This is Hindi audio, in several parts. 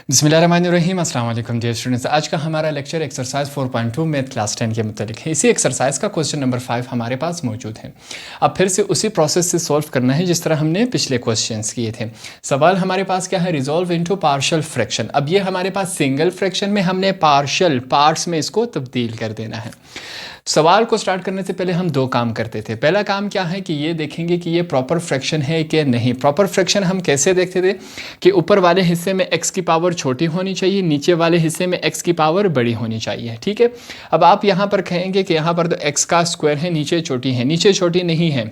बिस्मिल्लाहिर्रहमानिर्रहीम अस्सलाम वालेकुम डियर स्टूडेंट्स। आज का हमारा लेक्चर एक्सरसाइज 4.2 मैथ क्लास 10 के मुतालिक है। इसी एक्सरसाइज का क्वेश्चन नंबर 5 हमारे पास मौजूद है। अब फिर से उसी प्रोसेस से सॉल्व करना है जिस तरह हमने पिछले क्वेश्चंस किए थे। सवाल हमारे पास क्या है, रिजॉल्व इनटू पार्शियल फ्रैक्शन। अब ये हमारे पास सिंगल फ्रैक्शन में हमने पार्शियल पार्ट्स में इसको तब्दील कर देना है। सवाल को स्टार्ट करने से पहले हम दो काम करते थे। पहला काम क्या है कि ये देखेंगे कि ये प्रॉपर फ्रैक्शन है कि नहीं। प्रॉपर फ्रैक्शन हम कैसे देखते थे कि ऊपर वाले हिस्से में x की पावर छोटी होनी चाहिए, नीचे वाले हिस्से में x की पावर बड़ी होनी चाहिए। ठीक है, अब आप यहाँ पर कहेंगे कि यहाँ पर तो x का स्क्वायर है, नीचे छोटी है, नीचे छोटी नहीं है।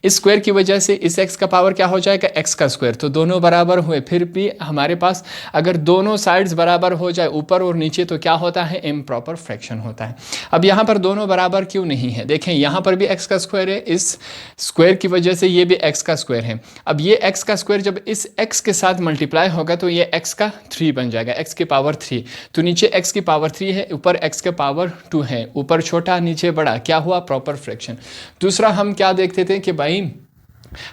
इस स्क्वायर की वजह से इस x का पावर क्या हो जाएगा, x का स्क्वायर। तो दोनों बराबर हुए, फिर भी हमारे पास अगर दोनों साइड्स बराबर हो जाए ऊपर और नीचे तो क्या होता है, इम्प्रॉपर फ्रैक्शन होता है। अब यहाँ पर दोनों बराबर क्यों नहीं है, देखें यहाँ पर भी x का स्क्वायर है, इस स्क्वायर की वजह से ये भी x का स्क्वायर है। अब ये x का स्क्वायर जब इस x के साथ मल्टीप्लाई होगा तो ये x का 3 बन जाएगा, x की पावर 3। तो नीचे x की पावर 3 है, ऊपर x के पावर 2 है, ऊपर छोटा नीचे बड़ा, क्या हुआ, प्रॉपर फ्रैक्शन। दूसरा हम क्या देखते थे कि भाई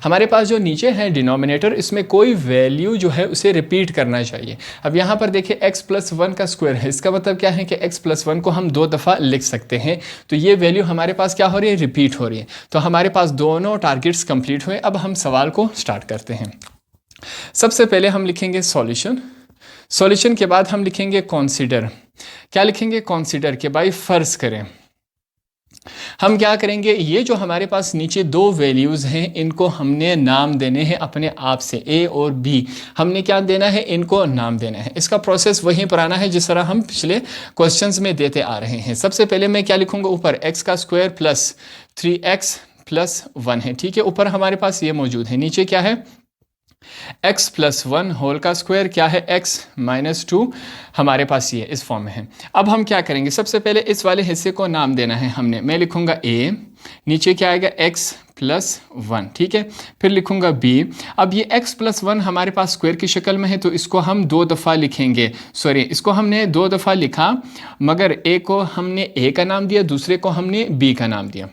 हमारे पास जो नीचे है डिनोमिनेटर, इसमें कोई वैल्यू जो है उसे रिपीट करना चाहिए। अब यहाँ पर देखिए x+1 का स्क्वायर है, इसका मतलब क्या है कि x+1 को हम 2 दफ़ा लिख सकते हैं। तो ये वैल्यू हमारे पास क्या हो रही है, रिपीट हो रही है। तो हमारे पास दोनों टारगेट्स कंप्लीट हुए। अब हम सवाल को स्टार्ट करते हैं। सबसे पहले हम लिखेंगे सॉल्यूशन। सॉल्यूशन के बाद हम लिखेंगे कॉन्सिडर। क्या लिखेंगे, कॉन्सिडर के भाई फर्ज करें। हम क्या करेंगे, ये जो हमारे पास नीचे दो वैल्यूज़ हैं इनको हमने नाम देने हैं अपने आप से, a और b। हमने क्या देना है, इनको नाम देना है। इसका प्रोसेस वही पुराना है जिस तरह हम पिछले क्वेश्चंस में देते आ रहे हैं। सबसे पहले मैं क्या लिखूंगा, ऊपर x का स्क्वायर प्लस 3x प्लस 1 है। ठीक है, ऊपर हमारे पास ये मौजूद है, नीचे क्या है, x+1 होल का स्क्वायर, क्या है, x-2 हमारे पास ये इस फॉर्म में है। अब हम क्या करेंगे, सबसे पहले इस वाले हिस्से को नाम देना है हमने। मैं लिखूंगा a, नीचे क्या आएगा, x+1। ठीक है, फिर लिखूंगा b। अब ये x+1 हमारे पास स्क्वायर की शक्ल में है तो इसको हम 2 दफ़ा लिखेंगे। सॉरी, इसको हमने 2 दफ़ा लिखा, मगर a को हमने a का नाम दिया, दूसरे को हमने b का नाम दिया।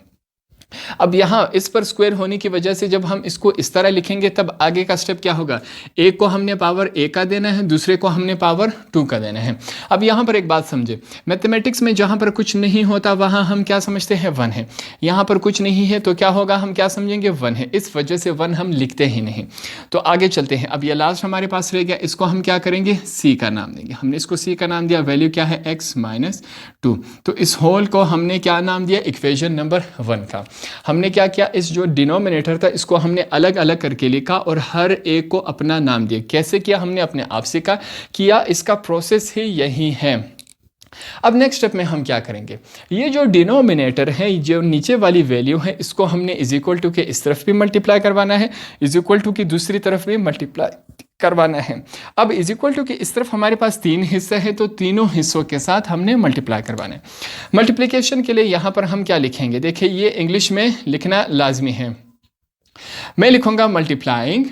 अब यहाँ इस पर स्क्वायर होने की वजह से जब हम इसको इस तरह लिखेंगे तब आगे का स्टेप क्या होगा, एक को हमने पावर a का देना है, दूसरे को हमने पावर 2 का देना है। अब यहाँ पर एक बात समझे, मैथमेटिक्स में जहाँ पर कुछ नहीं होता वहाँ हम क्या समझते हैं, 1 है। यहाँ पर कुछ नहीं है तो क्या होगा, हम क्या समझेंगे, 1 है। इस वजह से 1 हम लिखते ही नहीं। तो आगे चलते हैं। अब ये लास्ट हमारे पास रह गया, इसको हम क्या करेंगे, c का नाम देंगे। हमने इसको c का नाम दिया, वैल्यू क्या है, x-2। तो इस होल को हमने क्या नाम दिया, इक्वेशन नंबर 1 का। हमने क्या किया, इस जो डिनोमिनेटर था इसको हमने अलग अलग करके लिखा और हर एक को अपना नाम दिया। कैसे किया, हमने अपने आप से किया। इसका प्रोसेस ही यही है। अब नेक्स्ट स्टेप में हम क्या करेंगे, ये जो डिनोमिनेटर है, जो नीचे वाली वैल्यू है, इसको हमने इज इक्वल टू के इस तरफ भी मल्टीप्लाई करवाना है, इज इक्वल टू की दूसरी तरफ भी मल्टीप्लाई करवाना है। अब इज इक्वल टू के इस तरफ हमारे पास 3 हिस्से हैं तो तीनों हिस्सों के साथ हमने मल्टीप्लाई करवाना है। मल्टीप्लिकेशन के लिए यहाँ पर हम क्या लिखेंगे, देखिए ये इंग्लिश में लिखना लाजमी है। मैं लिखूंगा मल्टीप्लाइंग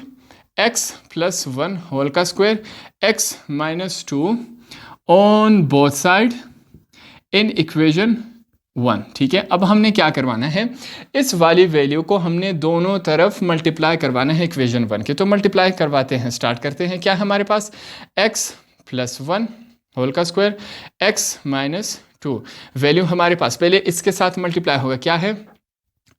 x+1 होल का square x-2 on both side in equation 1। ठीक है, अब हमने क्या करवाना है, इस वाली वैल्यू को हमने दोनों तरफ मल्टीप्लाई करवाना है इक्वेशन 1 के। तो मल्टीप्लाई करवाते हैं, स्टार्ट करते हैं। क्या हमारे पास, x+1 होल का स्क्वायर x-2 वैल्यू हमारे पास पहले इसके साथ मल्टीप्लाई होगा, क्या है,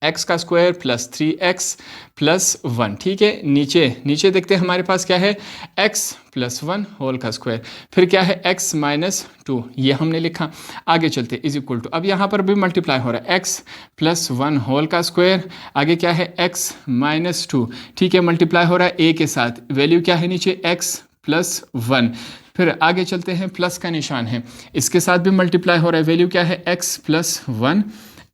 x का स्क्वायर प्लस 3x प्लस 1। ठीक है, नीचे देखते हैं हमारे पास क्या है, x+1 होल का स्क्वायर, फिर क्या है, x-2, ये हमने लिखा। आगे चलते इज इक्वल टू, अब यहाँ पर भी मल्टीप्लाई हो रहा है, x+1 होल का स्क्वायर, आगे क्या है, x-2। ठीक है, मल्टीप्लाई हो रहा है a के साथ, वैल्यू क्या है नीचे, x+1। फिर आगे चलते हैं, प्लस का निशान है, इसके साथ भी मल्टीप्लाई हो रहा है, वैल्यू क्या है, x+1,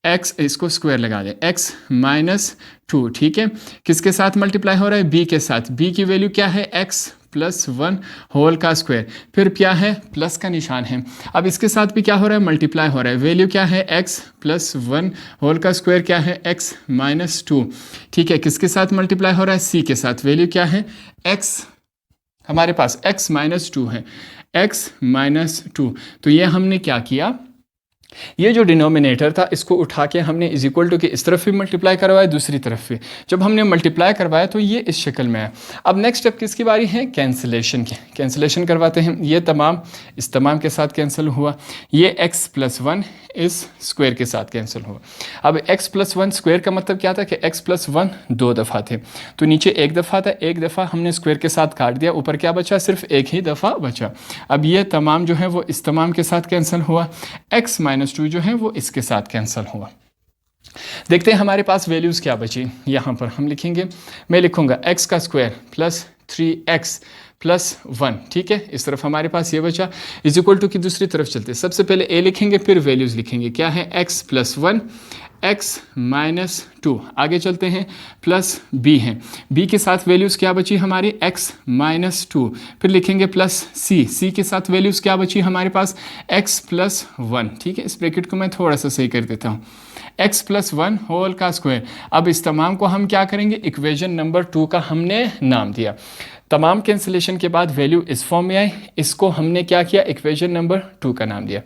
x, इसको स्क्वायर लगा दें, x-2। ठीक है, किसके साथ मल्टीप्लाई हो रहा है, b के साथ, b की वैल्यू क्या है, x+1 होल का स्क्वायर, फिर क्या है, प्लस का निशान है। अब इसके साथ भी क्या हो रहा है, मल्टीप्लाई हो रहा है, वैल्यू क्या है, x+1 होल का स्क्वायर, क्या है, x-2। ठीक है, किसके साथ मल्टीप्लाई हो रहा है, c के साथ, वैल्यू क्या है, x, हमारे पास x-2 है, x-2। तो ये हमने क्या किया, ये जो डिनोमिनेटर था इसको उठा के हमने इज इक्वल टू के इस तरफ भी मल्टीप्लाई करवाया, दूसरी तरफ भी जब हमने मल्टीप्लाई करवाया तो ये इस शक्ल में है। अब नेक्स्ट स्टेप किसकी बारी है? कैंसिलेशन की। कैंसिलेशन करवाते हैं। ये तमाम इस तमाम के साथ कैंसिल हुआ, ये x प्लस 1 इस स्क्वायर के साथ कैंसिल हुआ। अब x प्लस 1 स्क्वायर का मतलब क्या था कि x प्लस 1 दो दफ़ा थे, तो नीचे एक दफ़ा था, एक दफ़ा हमने स्क्वायर के साथ काट दिया, ऊपर क्या बचा? सिर्फ एक ही दफ़ा बचा। अब ये तमाम जो है वो इस तमाम के साथ कैंसिल हुआ, x माइनस 2 जो है वो इसके साथ कैंसिल हुआ। देखते हैं हमारे पास वैल्यूज़ क्या बची। यहाँ पर हम लिखेंगे, मैं लिखूँगा x का स्क्वायर प्लस 3x प्लस 1, ठीक है। इस तरफ हमारे पास ये बचा, इज इक्वल टू की दूसरी तरफ चलते हैं। सबसे पहले a लिखेंगे, फिर वैल्यूज़ लिखेंगे। क्या है? x plus 1, x minus 2। आगे चलते हैं, प्लस b है, b के साथ वैल्यूज़ क्या बची हमारी? x minus 2। फिर लिखेंगे प्लस c के साथ वैल्यूज़ क्या बची हमारे पास? x प्लस 1, ठीक है। इस ब्रैकेट को मैं थोड़ा सा सही कर देता हूँ, x प्लस 1 होल का स्क्वायर। अब इस तमाम को हम क्या करेंगे? इक्वेशन नंबर 2 का हमने नाम दिया। तमाम कैंसिलेशन के बाद वैल्यू इस फॉर्म में आई, इसको हमने क्या किया? इक्वेशन नंबर 2 का नाम दिया।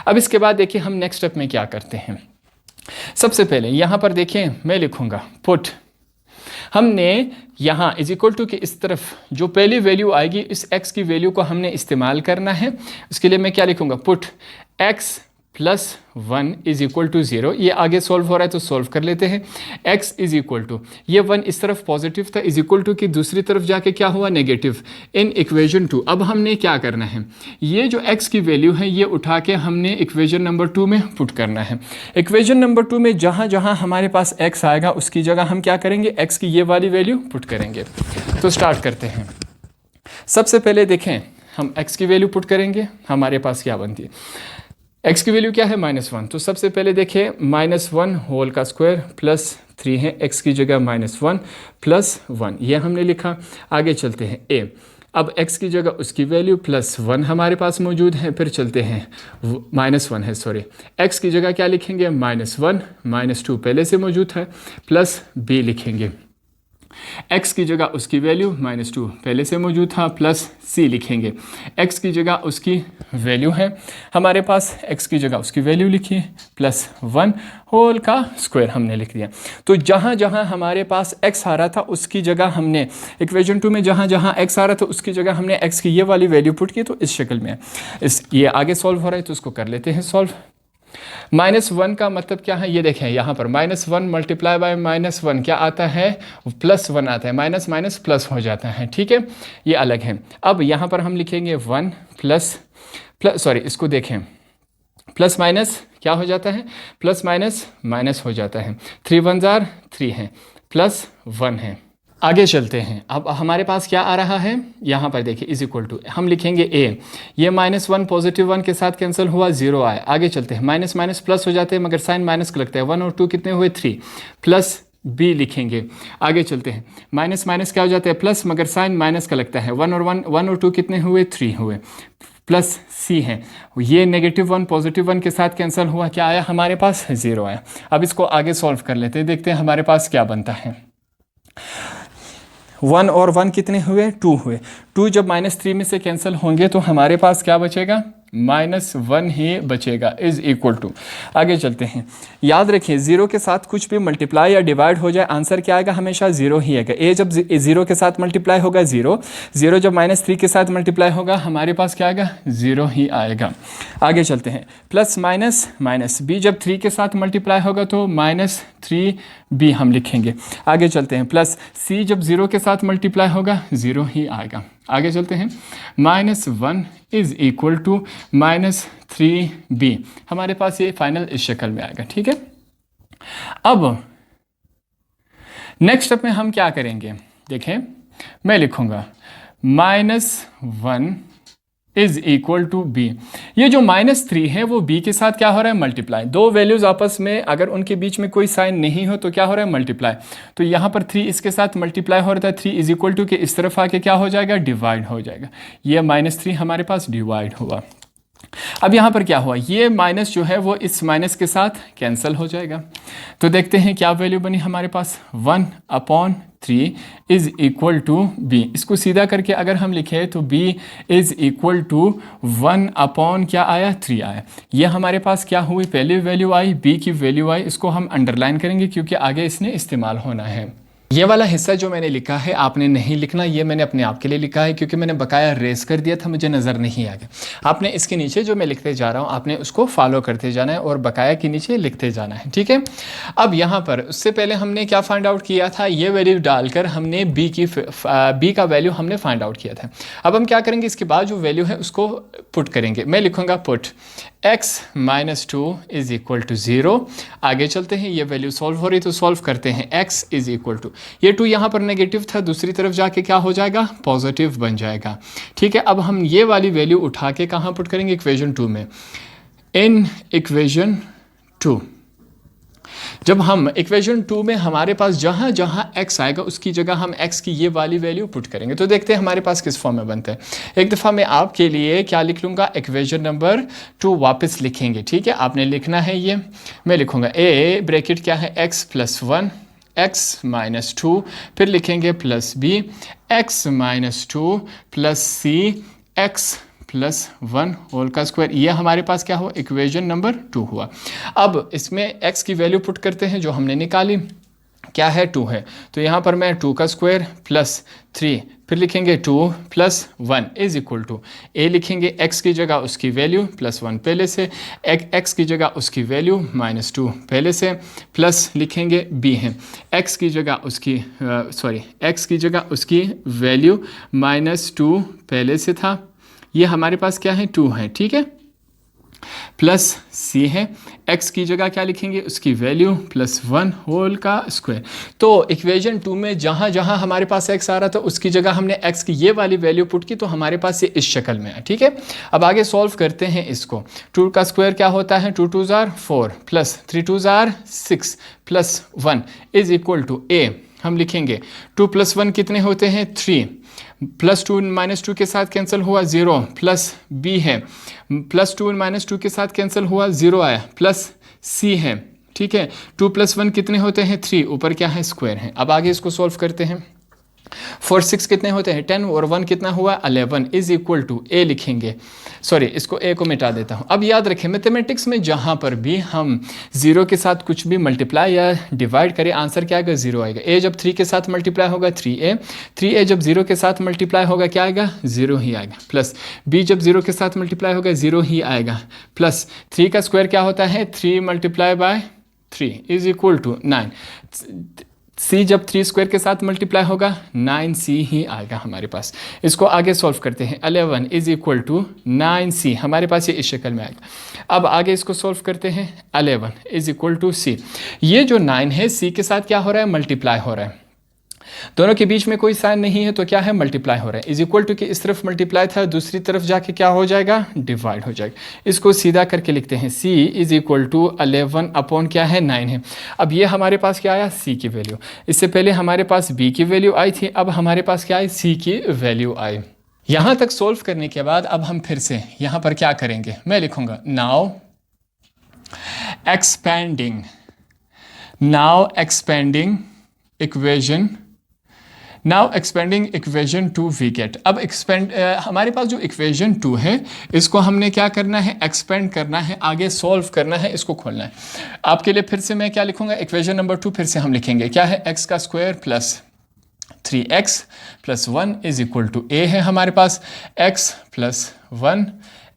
अब इसके बाद देखिए हम नेक्स्ट स्टेप में क्या करते हैं। सबसे पहले यहाँ पर देखें, मैं लिखूँगा पुट, हमने यहाँ इज इक्वल टू के इस तरफ जो पहली वैल्यू आएगी इस x की वैल्यू को हमने इस्तेमाल करना है। उसके लिए मैं क्या लिखूँगा? Put x plus 1 is equal to 0। ये आगे सॉल्व हो रहा है तो सॉल्व कर लेते हैं। x इज इक्वल टू, ये 1 इस तरफ पॉजिटिव था, इज इक्वल टू की दूसरी तरफ जाके क्या हुआ? Negative in equation 2। अब हमने क्या करना है? ये जो x की वैल्यू है ये उठा के हमने इक्वेशन नंबर 2 में पुट करना है। इक्वेशन नंबर 2 में जहाँ जहाँ हमारे पास x आएगा उसकी जगह हम क्या करेंगे? x की ये वाली वैल्यू पुट करेंगे। तो स्टार्ट करते हैं। सबसे पहले देखें, हम x की वैल्यू पुट करेंगे, हमारे पास क्या बनती है? x की वैल्यू क्या है? -1। तो सबसे पहले देखिए, -1 होल का स्क्वायर प्लस 3 है, x की जगह -1 प्लस 1 ये हमने लिखा। आगे चलते हैं a, अब x की जगह उसकी वैल्यू +1 हमारे पास मौजूद है। फिर चलते हैं, -1 है सॉरी, x की जगह क्या लिखेंगे? -1 -2 पहले से मौजूद है, प्लस b लिखेंगे। x की जगह उसकी वैल्यू -2 पहले से मौजूद था, प्लस c लिखेंगे। x की जगह उसकी वैल्यू है हमारे पास, x की जगह उसकी वैल्यू लिखिए, +1 होल का स्क्वायर हमने लिख दिया। तो जहाँ जहाँ हमारे पास x आ रहा था उसकी जगह हमने इक्वेशन 2 में जहाँ जहाँ x आ रहा था उसकी जगह हमने x की ये वाली वैल्यू पुट की। तो इस शक्ल में ये आगे सॉल्व हो रहा है तो उसको कर लेते हैं सॉल्व। -1 का मतलब क्या है? ये देखें यहाँ पर -1 मल्टीप्लाई बाय -1 क्या आता है? +1 आता है, माइनस माइनस प्लस हो जाता है, ठीक है। ये अलग है। अब यहाँ पर हम लिखेंगे 1 प्लस सॉरी इसको देखें, प्लस माइनस क्या हो जाता है? प्लस माइनस माइनस हो जाता है। 3 1 जार 3 है, प्लस 1 है। आगे चलते हैं। अब हमारे पास क्या आ रहा है? यहाँ पर देखिए इज इक्वल टू हम लिखेंगे a, ये -1 पॉजिटिव 1 के साथ कैंसिल हुआ, 0 आए। आगे चलते हैं, माइनस माइनस प्लस हो जाते हैं मगर साइन माइनस का लगता है। 1 और 2 कितने हुए? 3, प्लस b लिखेंगे। आगे चलते हैं, माइनस माइनस क्या हो जाता है? प्लस, मगर साइन माइनस का लगता है। 1 और 2 कितने हुए? 3 हुए, प्लस c है। ये -1 पॉजिटिव 1 के साथ कैंसिल हुआ, क्या आया हमारे पास? 0 आया। अब इसको आगे सॉल्व कर लेते हैं, देखते हैं हमारे पास क्या बनता है। 1 और 1 कितने हुए? 2 हुए। 2 जब -3 में से कैंसिल होंगे तो हमारे पास क्या बचेगा? -1 ही बचेगा, इज इक्वल टू। आगे चलते हैं, याद रखिए 0 के साथ कुछ भी मल्टीप्लाई या डिवाइड हो जाए आंसर क्या आएगा? हमेशा 0 ही आएगा। a जब 0 के साथ मल्टीप्लाई होगा 0, 0 जब -3 के साथ मल्टीप्लाई होगा हमारे पास क्या आएगा? 0 ही आएगा। आगे चलते हैं, प्लस माइनस माइनस, b जब 3 के साथ मल्टीप्लाई होगा तो -3b हम लिखेंगे। आगे चलते हैं, प्लस c जब 0 के साथ मल्टीप्लाई होगा 0 ही आएगा। आगे चलते हैं, -1 इज इक्वल टू -3b हमारे पास ये फाइनल इस शक्ल में आएगा, ठीक है। अब नेक्स्ट स्टेप में हम क्या करेंगे? देखें, मैं लिखूंगा -1 इज इक्वल टू b। ये जो -3 है वो b के साथ क्या हो रहा है? मल्टीप्लाई। दो वैल्यूज आपस में अगर उनके बीच में कोई साइन नहीं हो तो क्या हो रहा है? मल्टीप्लाई। तो यहाँ पर 3 इसके साथ मल्टीप्लाई हो रहा था, 3 इज इक्वल टू के इस तरफ आके क्या हो जाएगा? डिवाइड हो जाएगा। ये -3 हमारे पास डिवाइड हुआ। अब यहाँ पर क्या हुआ? ये माइनस जो है वो इस माइनस के साथ कैंसिल हो जाएगा। तो देखते हैं क्या वैल्यू बनी हमारे पास? 1/3 3 इज़ इक्वल टू बी। इसको सीधा करके अगर हम लिखें तो b is equal to 1 upon क्या आया 3 आया। ये हमारे पास क्या हुई, पहली वैल्यू आई, b की वैल्यू आई। इसको हम अंडरलाइन करेंगे क्योंकि आगे इसने इस्तेमाल होना है। ये वाला हिस्सा जो मैंने लिखा है आपने नहीं लिखना, ये मैंने अपने आप के लिए लिखा है क्योंकि मैंने बकाया रेस कर दिया था, मुझे नज़र नहीं आ गया। आपने इसके नीचे जो मैं लिखते जा रहा हूँ आपने उसको फॉलो करते जाना है और बकाया के नीचे लिखते जाना है, ठीक है। अब यहाँ पर उससे पहले हमने क्या फाइंड आउट किया था, ये वैल्यू डालकर हमने बी का वैल्यू हमने फाइंड आउट किया था। अब हम क्या करेंगे, इसके बाद जो वैल्यू है उसको पुट करेंगे। मैं लिखूँगा put x minus 2 is equal to 0। आगे चलते हैं, ये वैल्यू सॉल्व हो रही तो सॉल्व करते हैं। x इज़ इक्वल टू, ये 2 यहाँ पर नेगेटिव था, दूसरी तरफ जाके क्या हो जाएगा, पॉजिटिव बन जाएगा, ठीक है। अब हम ये वाली वैल्यू उठा के कहाँ पुट करेंगे, इक्वेशन 2 में। इन इक्वेशन 2, जब हम इक्वेशन 2 में हमारे पास जहाँ जहाँ x आएगा उसकी जगह हम x की ये वाली वैल्यू पुट करेंगे। तो देखते हैं हमारे पास किस फॉर्म में बनता है। एक दफ़ा मैं आपके लिए क्या लिख लूँगा, इक्वेशन नंबर 2 वापस लिखेंगे, ठीक है। आपने लिखना है ये, मैं लिखूँगा a ब्रैकेट क्या है, x प्लस 1 x माइनस 2, फिर लिखेंगे plus b x minus 2 plus c x plus 1 whole का स्क्वायर। ये हमारे पास क्या हुआ, इक्वेशन नंबर 2 हुआ। अब इसमें x की वैल्यू पुट करते हैं जो हमने निकाली, क्या है 2 है, तो यहाँ पर मैं 2 का स्क्वायर प्लस 3, फिर लिखेंगे 2 plus 1 is equal to a लिखेंगे x की जगह उसकी वैल्यू प्लस 1 पहले से, x की जगह उसकी वैल्यू माइनस 2 पहले से, प्लस लिखेंगे b है x की जगह उसकी x की जगह उसकी वैल्यू माइनस 2 पहले से था, ये हमारे पास क्या है 2 है, ठीक है, प्लस c है, x की जगह क्या लिखेंगे उसकी वैल्यू प्लस 1 होल का स्क्वायर। तो इक्वेशन 2 में जहाँ जहाँ हमारे पास x आ रहा था उसकी जगह हमने x की ये वाली वैल्यू पुट की, तो हमारे पास ये इस शक्ल में है, ठीक है। अब आगे सॉल्व करते हैं इसको। 2 का स्क्वायर क्या होता है, 2 2 ज़ार 4 प्लस 3 2 ज़ार 6 plus 1 is equal to a। हम लिखेंगे 2 प्लस 1 कितने होते हैं 3, प्लस 2 माइनस 2 के साथ कैंसिल हुआ 0, प्लस b है, प्लस 2 माइनस 2 के साथ कैंसिल हुआ 0 आया, प्लस c है, ठीक है। 2 प्लस 1 कितने होते हैं 3, ऊपर क्या है स्क्वायर है। अब आगे इसको सॉल्व करते हैं। 4 6 कितने होते हैं 10 और 1 कितना हुआ 11 इज इक्वल टू a लिखेंगे, सॉरी इसको a को मिटा देता हूँ। अब याद रखें मैथमेटिक्स में जहाँ पर भी हम 0 के साथ कुछ भी मल्टीप्लाई या डिवाइड करें आंसर क्या आएगा 0 आएगा। a जब 3 के साथ मल्टीप्लाई होगा 3a जब 0 के साथ मल्टीप्लाई होगा क्या आएगा 0 ही आएगा, प्लस b जब 0 के साथ मल्टीप्लाई होगा 0 ही आएगा, प्लस 3 का स्क्वायर क्या होता है 3 multiply by 3 is equal to 9, c जब 3 स्क्वायर के साथ मल्टीप्लाई होगा 9c ही आएगा हमारे पास। इसको आगे सॉल्व करते हैं। 11 इज इक्वल टू 9c हमारे पास ये इस शक्ल में आएगा। अब आगे इसको सॉल्व करते हैं। 11 इज इक्वल टू c, ये जो 9 है c के साथ क्या हो रहा है मल्टीप्लाई हो रहा है, दोनों के बीच में कोई साइन नहीं है तो क्या है मल्टीप्लाई हो रहा है। इज इक्वल टू कि इस तरफ मल्टीप्लाई था दूसरी तरफ जाके क्या हो जाएगा डिवाइड हो जाएगा। इसको सीधा करके लिखते हैं c is equal to 11 upon क्या है 9 है। अब ये हमारे पास क्या आया c की वैल्यू, इससे पहले हमारे पास b की वैल्यू आई थी, अब हमारे पास क्या आई c की वैल्यू आई। यहाँ तक सोल्व करने के बाद अब हम फिर से यहाँ पर क्या करेंगे, मैं लिखूंगा now expanding equation 2 we get. अब हमारे पास जो इक्वेशन 2 है इसको हमने क्या करना है एक्सपेंड करना है, आगे सॉल्व करना है, इसको खोलना है। आपके लिए फिर से मैं क्या लिखूंगा इक्वेशन नंबर 2 फिर से हम लिखेंगे क्या है x का square plus 3x plus 1 is equal to a है हमारे पास x प्लस 1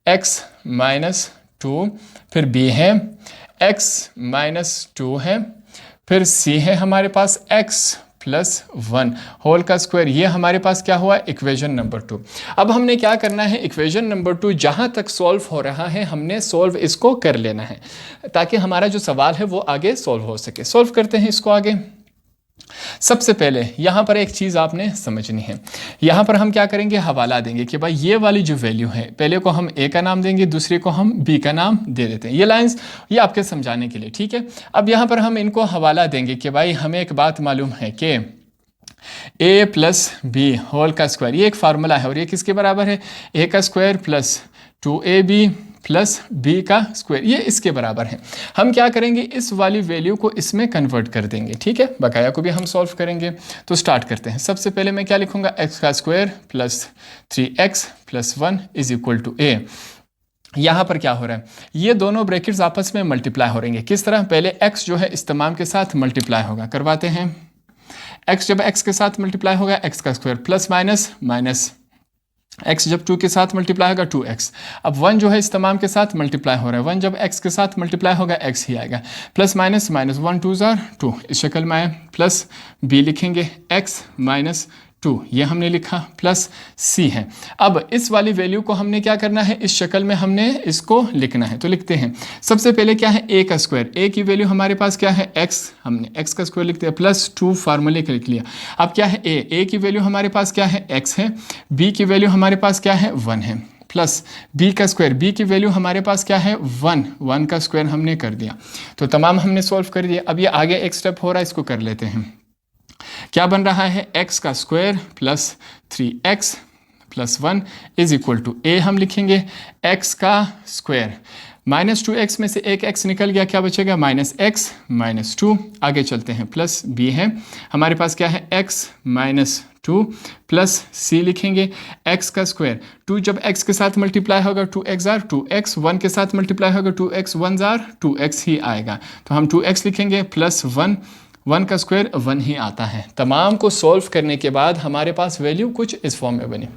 x माइनस 2, फिर b है x माइनस 2 है, फिर c है हमारे पास x प्लस 1 होल का स्क्वायर। ये हमारे पास क्या हुआ इक्वेशन नंबर 2। अब हमने क्या करना है इक्वेशन नंबर 2 जहाँ तक सॉल्व हो रहा है हमने सॉल्व इसको कर लेना है ताकि हमारा जो सवाल है वो आगे सॉल्व हो सके। सॉल्व करते हैं इसको आगे। सबसे पहले यहाँ पर एक चीज़ आपने समझनी है, यहाँ पर हम क्या करेंगे हवाला देंगे कि भाई ये वाली जो वैल्यू है पहले को हम a का नाम देंगे दूसरे को हम b का नाम दे देते हैं। ये लाइंस ये आपके समझाने के लिए, ठीक है। अब यहाँ पर हम इनको हवाला देंगे कि भाई हमें एक बात मालूम है कि a प्लस बी होल का स्क्वायर ये एक फार्मूला है और ये किसके बराबर है a का square plus 2ab plus b का स्क्वायर, ये इसके बराबर है। हम क्या करेंगे, इस वाली वैल्यू को इसमें कन्वर्ट कर देंगे, ठीक है। बकाया को भी हम सॉल्व करेंगे। तो स्टार्ट करते हैं। सबसे पहले मैं क्या लिखूंगा, एक्स का square plus 3x plus 1 is equal to a। यहाँ पर क्या हो रहा है, ये दोनों ब्रैकेट्स आपस में मल्टीप्लाई हो रहेंगे। किस तरह, पहले x जो है इस तमाम के साथ मल्टीप्लाई होगा, करवाते हैं। x जब x के साथ मल्टीप्लाई होगा x का square plus minus minus x जब 2 के साथ मल्टीप्लाई होगा 2x। अब 1 जो है इस तमाम के साथ मल्टीप्लाई हो रहा है, 1 जब x के साथ मल्टीप्लाई होगा x ही आएगा। प्लस माइनस माइनस 1 2 ज़ार 2 इस शक्ल में आए, प्लस b लिखेंगे x माइनस 2, ये हमने लिखा, प्लस c है। अब इस वाली वैल्यू को हमने क्या करना है, इस शक्ल में हमने इसको लिखना है। तो लिखते हैं, सबसे पहले क्या है, a का स्क्वायर, a की वैल्यू हमारे पास क्या है x, हमने x का स्क्वायर लिखते हैं, प्लस 2 फार्मूले का लिख लिया। अब क्या है, a की वैल्यू हमारे पास क्या है, x है, b की वैल्यू हमारे पास क्या है, 1 है, प्लस b का स्क्वायर, b की वैल्यू हमारे पास क्या है, 1 का स्क्वायर हमने कर दिया। तो तमाम हमने सॉल्व कर दिया। अब ये आगे एक स्टेप हो रहा है, इसको कर लेते हैं। क्या बन रहा है, x का square plus 3x plus 1 is equal to a हम लिखेंगे x का स्क्वायर, माइनस 2x में से एक x निकल गया, क्या बचेगा, माइनस x माइनस 2। आगे चलते हैं, प्लस b है हमारे पास क्या है, x माइनस 2 प्लस c लिखेंगे x का स्क्वायर, 2 जब x के साथ मल्टीप्लाई होगा 2x ज़ार 2x, 1 के साथ मल्टीप्लाई होगा 2x 1 ज़ार 2x ही आएगा। तो हम 2x लिखेंगे प्लस 1 का स्क्वायर 1 ही आता है। तमाम को सॉल्व करने के बाद हमारे पास वैल्यू कुछ इस फॉर्म में बनी।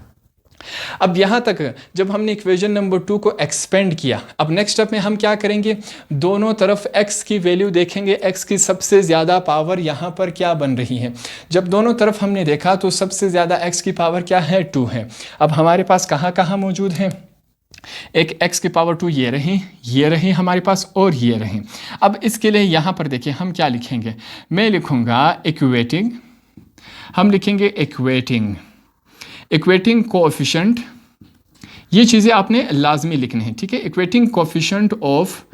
अब यहाँ तक जब हमने इक्वेशन नंबर 2 को एक्सपेंड किया, अब नेक्स्ट स्टेप में हम क्या करेंगे, दोनों तरफ x की वैल्यू देखेंगे, x की सबसे ज़्यादा पावर यहाँ पर क्या बन रही है। जब दोनों तरफ हमने देखा तो सबसे ज़्यादा x की पावर क्या है, 2 है। अब हमारे पास कहाँ कहाँ मौजूद है, एक x की पावर 2 ये रही हमारे पास, और ये रही। अब इसके लिए यहाँ पर देखिए हम क्या लिखेंगे, मैं लिखूँगा इक्वेटिंग, हम लिखेंगे इक्वेटिंग कोएफिशिएंट, ये चीज़ें आपने लाजमी लिखनी है, ठीक है। इक्वेटिंग कोएफिशिएंट ऑफ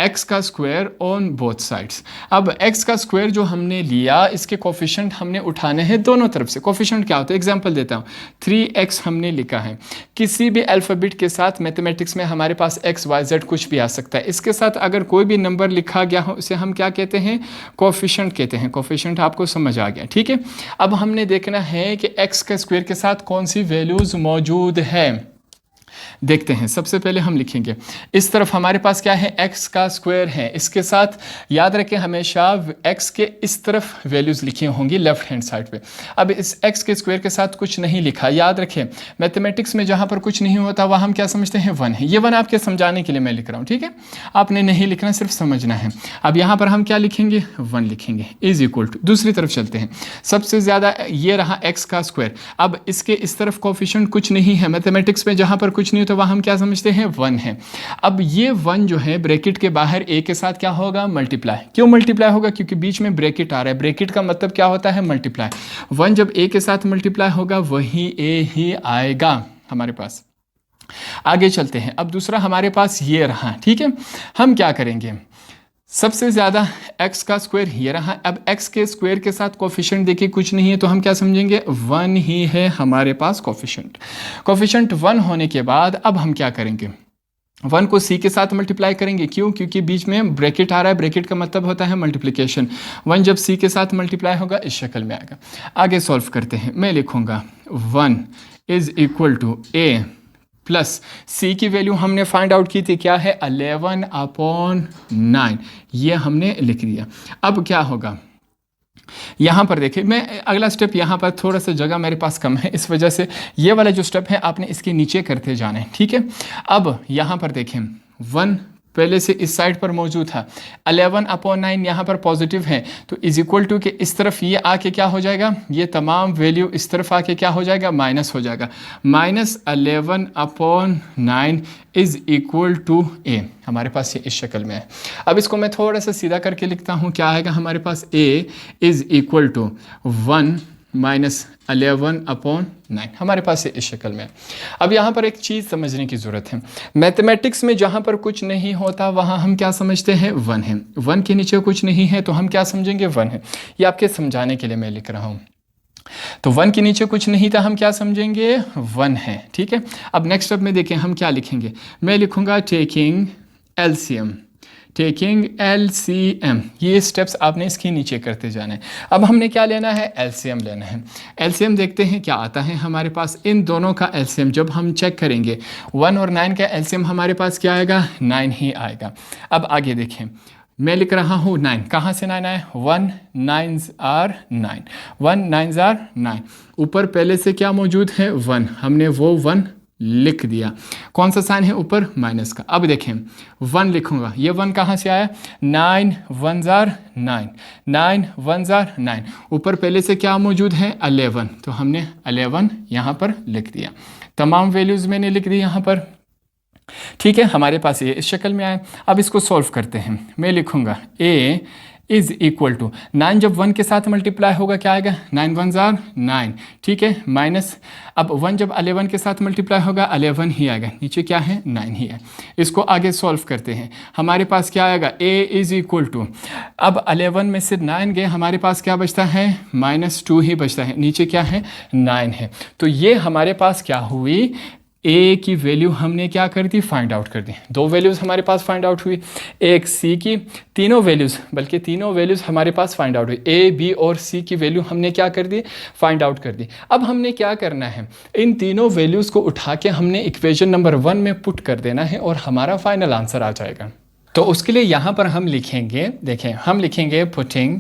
x का स्क्वायर ऑन बोथ साइड्स। अब x का स्क्वायर जो हमने लिया, इसके कोएफिशिएंट हमने उठाने हैं दोनों तरफ से। कोएफिशिएंट क्या होता है, एग्जांपल देता हूँ, 3x हमने लिखा है। किसी भी अल्फ़ाबेट के साथ मैथमेटिक्स में हमारे पास x y z कुछ भी आ सकता है, इसके साथ अगर कोई भी नंबर लिखा गया हो उसे हम क्या कहते हैं, कोएफिशिएंट कहते हैं। कोएफिशिएंट आपको समझ आ गया, ठीक है। अब हमने देखना है कि x के स्क्वायर के साथ कौन सी वैल्यूज़ मौजूद है। देखते हैं, सबसे पहले हम लिखेंगे, इस तरफ हमारे पास क्या है, x का स्क्वायर है, इसके साथ याद रखें हमेशा x के इस तरफ वैल्यूज़ लिखी होंगी लेफ्ट हैंड साइड पे। अब इस x के स्क्वायर के साथ कुछ नहीं लिखा, याद रखें मैथमेटिक्स में जहाँ पर कुछ नहीं होता वहाँ हम क्या समझते हैं, 1 है। ये 1 आपके समझाने के लिए मैं लिख रहा हूँ, ठीक है, आपने नहीं लिखना, सिर्फ समझना है। अब यहाँ पर हम क्या लिखेंगे, 1 लिखेंगे इज इक्वल टू, दूसरी तरफ चलते हैं, सबसे ज़्यादा ये रहा x का स्क्वायर। अब इसके इस तरफ कोएफिशिएंट कुछ नहीं है, मैथमेटिक्स में जहाँ पर कुछ नहीं तो वहाँ हम क्या समझते हैं, 1 है। अब ये 1 जो है ब्रैकेट के बाहर a के साथ क्या होगा, मल्टीप्लाई। क्यों मल्टीप्लाई होगा, क्योंकि बीच में ब्रैकेट आ रहा है, ब्रैकेट का मतलब क्या होता है, मल्टीप्लाई। 1 जब a के साथ मल्टीप्लाई होगा वही a ही आएगा हमारे पास। आगे चलते हैं, अब दूसरा हमारे पास ये रहा, ठीक है। हम क्या करेंगे, सबसे ज़्यादा x का स्क्वायर ये रहा। अब x के स्क्वायर के साथ कोएफिशिएंट देखिए कुछ नहीं है, तो हम क्या समझेंगे, 1 ही है हमारे पास कोएफिशिएंट 1 होने के बाद अब हम क्या करेंगे, 1 को c के साथ मल्टीप्लाई करेंगे। क्यों, क्योंकि बीच में ब्रैकेट आ रहा है, ब्रैकेट का मतलब होता है मल्टीप्लिकेशन। 1 जब c के साथ मल्टीप्लाई होगा इस शक्ल में आएगा। आगे सॉल्व करते हैं, मैं लिखूँगा 1 is equal to a plus c की वैल्यू हमने फाइंड आउट की थी, क्या है, 11/9, ये हमने लिख दिया। अब क्या होगा, यहाँ पर देखिए, मैं अगला स्टेप, यहाँ पर थोड़ा सा जगह मेरे पास कम है, इस वजह से ये वाला जो स्टेप है आपने इसके नीचे करते जाना है, ठीक है। अब यहाँ पर देखें, 1 पहले से इस साइड पर मौजूद था, 11/9 यहाँ पर पॉजिटिव है, तो इज इक्वल टू के इस तरफ ये आके क्या हो जाएगा, ये तमाम वैल्यू इस तरफ आके क्या हो जाएगा, माइनस हो जाएगा। -11/9 इज इक्वल टू a, हमारे पास ये इस शक्ल में है। अब इसको मैं थोड़ा सा सीधा करके लिखता हूँ, क्या आएगा हमारे पास, a इज इक्वल टू 1 -11/9, हमारे पास ये इस शक्ल में है। अब यहाँ पर एक चीज़ समझने की ज़रूरत है, मैथमेटिक्स में जहाँ पर कुछ नहीं होता वहाँ हम क्या समझते हैं, 1 है। 1 के नीचे कुछ नहीं है तो हम क्या समझेंगे, 1 है। ये आपके समझाने के लिए मैं लिख रहा हूँ। तो 1 के नीचे कुछ नहीं था, हम क्या समझेंगे 1 है, ठीक है। अब नेक्स्ट स्टेप में देखें हम क्या लिखेंगे। मैं लिखूंगा टेकिंग एलसीएम, टेकिंग एलसीएम, ये स्टेप्स आपने इसके नीचे करते जाना है। अब हमने क्या लेना है, एलसीएम लेना है। एलसीएम देखते हैं क्या आता है हमारे पास। इन दोनों का एलसीएम जब हम चेक करेंगे 1 और 9 का एलसीएम हमारे पास क्या आएगा, 9 ही आएगा। अब आगे देखें, मैं लिख रहा हूँ 9, कहाँ से 9 आए, 1 9s are 9, 1 9s are 9। ऊपर पहले से क्या मौजूद है 1, हमने वो 1 लिख दिया। कौन सा साइन है ऊपर, माइनस का। अब देखें 1 लिखूंगा, ये 1 कहाँ से आया, 9 1s are 9, 9 1s are 9। ऊपर पहले से क्या मौजूद है 11, तो हमने 11 यहाँ पर लिख दिया। तमाम वैल्यूज़ मैंने लिख दी यहाँ पर, ठीक है। हमारे पास ये इस शक्ल में आए। अब इसको सॉल्व करते हैं। मैं लिखूंगा a इज इक्वल टू 9 जब 1 के साथ मल्टीप्लाई होगा क्या आएगा, 9 1s are 9, ठीक है, माइनस। अब 1 जब 11 के साथ मल्टीप्लाई होगा 11 ही आएगा, नीचे क्या है 9 ही है। इसको आगे सॉल्व करते हैं। हमारे पास क्या आएगा, a इज इक्वल टू, अब 11 में से 9 गए, हमारे पास क्या बचता है, -2 ही बचता है, नीचे क्या है 9 है। तो ये हमारे पास क्या हुई, ए की वैल्यू हमने क्या कर दी, फाइंड आउट कर दी। 2 वैल्यूज़ हमारे पास फाइंड आउट हुई, एक सी की, तीनों वैल्यूज़ हमारे पास फाइंड आउट हुई। ए बी और सी की वैल्यू हमने क्या कर दी, फाइंड आउट कर दी। अब हमने क्या करना है, इन तीनों वैल्यूज़ को उठा के हमने इक्वेशन नंबर 1 में पुट कर देना है और हमारा फाइनल आंसर आ जाएगा। तो उसके लिए यहाँ पर हम लिखेंगे, देखें हम लिखेंगे पुटिंग,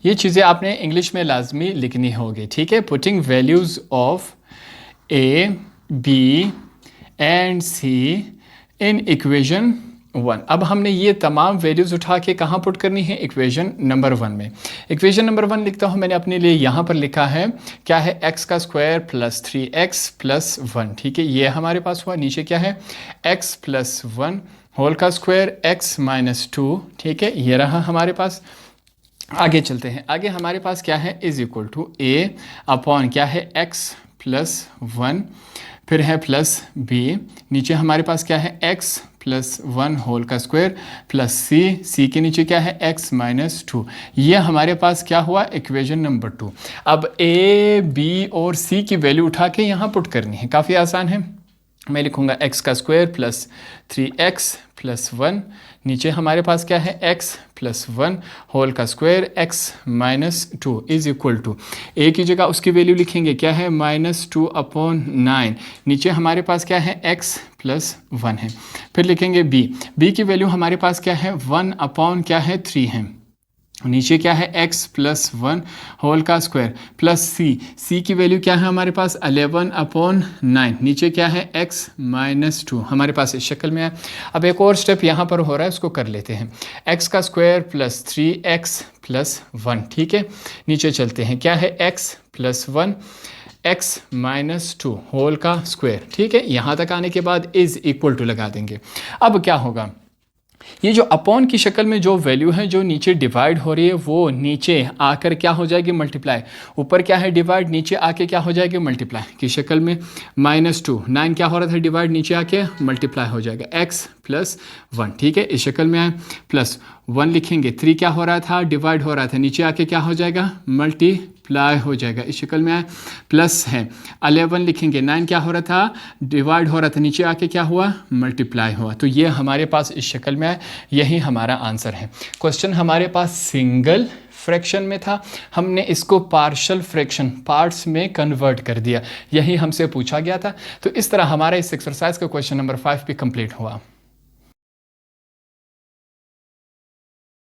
ये चीज़ें आपने इंग्लिश में लाजमी लिखनी होगी, ठीक है। Putting values of A B and C in equation 1। अब हमने ये तमाम वैल्यूज़ उठा के कहाँ पुट करनी है, इक्वेशन नंबर 1 में। इक्वेशन नंबर 1 लिखता हूँ मैंने अपने लिए, यहाँ पर लिखा है क्या है, x का स्क्वायर प्लस 3x प्लस 1, ठीक है, ये हमारे पास हुआ। नीचे क्या है, x प्लस 1 होल का स्क्वायर x माइनस 2, ठीक है, ये रहा हमारे पास। आगे चलते हैं, आगे हमारे पास क्या है, is equal to a upon क्या है, x प्लस 1, फिर है प्लस b, नीचे हमारे पास क्या है, x प्लस 1 होल का स्क्वायर प्लस c के नीचे क्या है, x माइनस 2। ये हमारे पास क्या हुआ, इक्वेशन नंबर 2। अब a b और c की वैल्यू उठा के यहाँ पुट करनी है, काफ़ी आसान है। मैं लिखूँगा x का स्क्वायर प्लस 3x प्लस 1, नीचे हमारे पास क्या है, x प्लस 1 होल का square x minus 2 is equal to, a की जगह उसकी वैल्यू लिखेंगे क्या है, -2 अपॉन 9, नीचे हमारे पास क्या है, x प्लस 1 है। फिर लिखेंगे b की वैल्यू हमारे पास क्या है, 1 अपॉन क्या है 3 है, नीचे क्या है, x प्लस 1 होल का स्क्वायर प्लस c की वैल्यू क्या है हमारे पास, 11 अपॉन 9, नीचे क्या है, x माइनस 2 हमारे पास इस शक्ल में है। अब एक और स्टेप यहाँ पर हो रहा है, उसको कर लेते हैं। x का स्क्वायर प्लस 3x प्लस 1, ठीक है, नीचे चलते हैं, क्या है, x plus 1 x minus 2 whole का स्क्वायर, ठीक है। यहाँ तक आने के बाद इज इक्वल टू लगा देंगे। अब क्या होगा, ये जो अपॉन की शक्ल में जो वैल्यू है जो नीचे डिवाइड हो रही है वो नीचे आकर क्या हो जाएगी, मल्टीप्लाई। ऊपर क्या है डिवाइड, नीचे आके क्या हो जाएगी, मल्टीप्लाई की शक्ल में। -2 9 क्या हो रहा था, डिवाइड, नीचे आके मल्टीप्लाई हो जाएगा, x प्लस 1, ठीक है, इस शक्ल में आए। प्लस 1 लिखेंगे, 3 क्या हो रहा था, डिवाइड हो रहा था, नीचे आके क्या हो जाएगा, मल्टीप्लाई हो जाएगा, इस शक्ल में आए। प्लस है 11 लिखेंगे, 9 क्या हो रहा था, डिवाइड हो रहा था, नीचे आके क्या हुआ, मल्टीप्लाई हुआ। तो ये हमारे पास इस शक्ल में आए, यही हमारा आंसर है। क्वेश्चन हमारे पास सिंगल फ्रैक्शन में था, हमने इसको पार्शियल फ्रैक्शन पार्ट्स में कन्वर्ट कर दिया, यही हमसे पूछा गया था। तो इस तरह हमारा इस एक्सरसाइज का क्वेश्चन नंबर 5 भी कंप्लीट हुआ।